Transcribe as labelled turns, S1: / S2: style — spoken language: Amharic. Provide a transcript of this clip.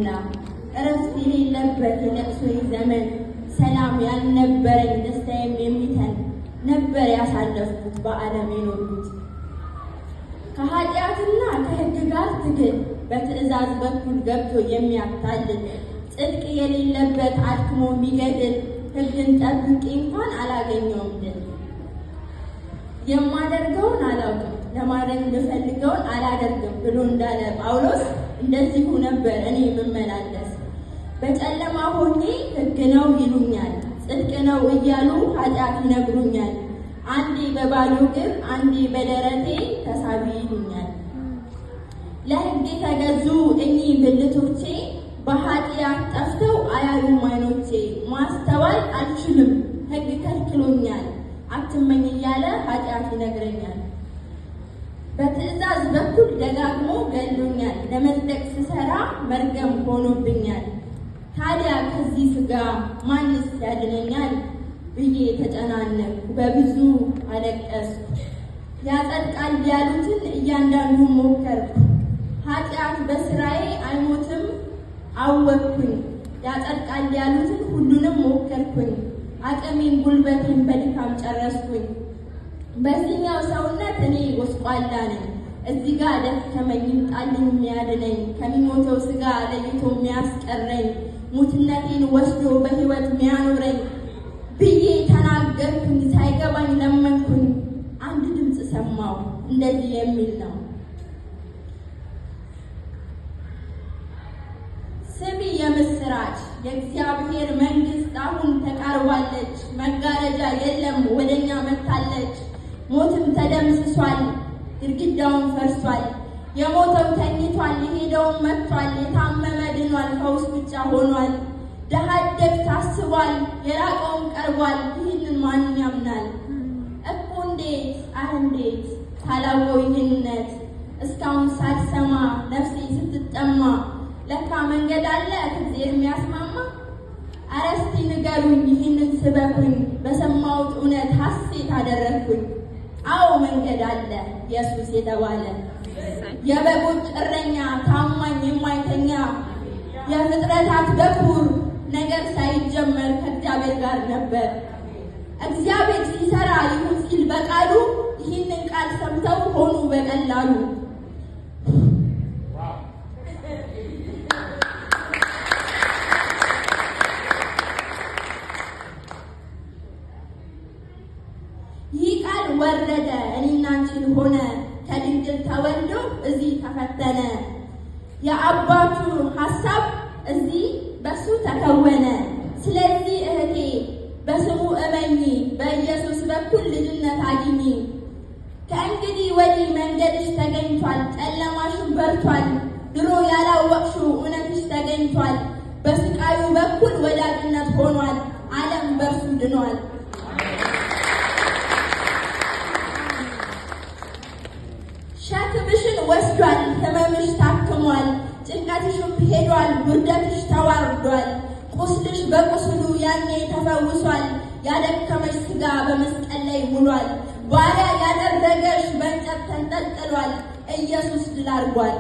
S1: የሞላ እረፍት የሌለበት የለቅሶ ዘመን ሰላም ያልነበረኝ ደስታዬም የሚተን ነበር ያሳለፍኩት በዓለም የኖርኩት። ከኃጢአትና ከሕግ ጋር ትግል በትእዛዝ በኩል ገብቶ የሚያታልል ጽድቅ የሌለበት አድክሞ የሚገድል ሕግን ጠብቄ እንኳን አላገኘውም ድል። የማደርገውን አላውቅም ለማድረግ የምፈልገውን አላደርግም ብሎ እንዳለ ጳውሎስ እንደዚሁ ነበር እኔ የምመላለስ። በጨለማ ሆኜ ሕግ ነው ይሉኛል ጽድቅ ነው እያሉ ኃጢአት ይነግሩኛል። አንዴ በባዶ እግር አንዴ በደረቴ ተሳቢ ይሉኛል። ለሕግ የተገዙ እኚህ ብልቶቼ በኃጢአት ጠፍተው አያዩም ዓይኖቼ። ማስተዋል አልችልም ሕግ ከልክሎኛል አትመኝ እያለ ኃጢአት ይነግረኛል። በትእዛዝ በኩል ደጋግሞ ገሎኛል ለመጽደቅ ስሰራ መርገም ሆኖብኛል። ታዲያ ከዚህ ሥጋ ማንስ ያድነኛል ብዬ ተጨናነቅኩ በብዙ አለቀስኩ። ያጸድቃል ያሉትን እያንዳንዱን ሞከርኩ ኃጢአት በስራዬ አይሞትም አወቅኩኝ። ያጸድቃል ያሉትን ሁሉንም ሞከርኩኝ አቅሜን ጉልበቴን በድካም ጨረስኩኝ። በዚህኛው ሰውነት እኔ ጎስቋላ ነኝ እዚህ ጋር ደከመኝ ይምጣልኝ የሚያድነኝ ከሚሞተው ሥጋ ለይቶ የሚያስቀረኝ ሙትነቴን ወስዶ በሕይወት የሚያኖረኝ ብዬ ተናገርኩኝ። ሳይገባኝ ለመንኩኝ አንድ ድምፅ ሰማሁ እንደዚህ የሚል ነው። ስሚ የምስራች የእግዚአብሔር መንግሥት አሁን ተቃርባለች። መጋረጃ የለም ወደኛ መጥታለች። ሞትም ተደምስሷል ግድግዳውን ፈርሷል። የሞተው ተኝቷል የሄደውን መጥቷል። የታመመ ድኗል ፈውስ ብቻ ሆኗል። ድሀ አደግ ታስቧል የራቀውን ቀርቧል። ይህንን ማን ያምናል? እኮ እንዴት እንዴት ሳላወው ይህንነት እስካሁን ሳልሰማ ነፍሴ ስትጠማ ለካ መንገድ አለ ከእግዚአብሔር የሚያስማማ። ኧረ እስቲ ንገሩኝ ይህንን ስበኩኝ በሰማሁት እውነት ሐሴት አደረግኩኝ። አዎ መንገድ አለ ኢየሱስ የተባለ የበጎች እረኛ ታማኝ የማይተኛ የፍጥረታት በኩር ነገር ሳይጀመር ከእግዚአብሔር ጋር ነበር። እግዚአብሔር ሲሰራ ይሁን ሲል በቃሉ ይህንን ቃል ሰምተው ሆኑ በቀላሉ። ይህ ቃል ወረደ እኔና አንቺን ሆነ ከድንግል ተወልዶ እዚህ ተፈተነ። የአባቱ ሐሳብ እዚህ በሱ ተከወነ። ስለዚህ እህቴ በስሙ እመኚ በኢየሱስ በኩል ልጅነት አግኚ። ከእንግዲህ ወዲህ መንገድሽ ተገኝቷል ጨለማሽን በርቷል። ድሮ ያላወቅሽው እውነትሽ ተገኝቷል። በስቃዩ በኩል ወዳጅነት ሆኗል። ዓለም በርሱ ድኗል። ሸክምሽን ወስዷል ሕመምሽ ታክሟል። ጭንቀትሽም ሄዷል ውርደትሽ ተዋርዷል። ቁስልሽ በቁስሉ ያኔ ተፈውሷል። ያደከመሽ ሥጋ በመስቀል ላይ ውሏል። ባሪያ ያደረገሽ በእንጨት ተንጠልጥሏል። ኢየሱስ ድል አድርጓል።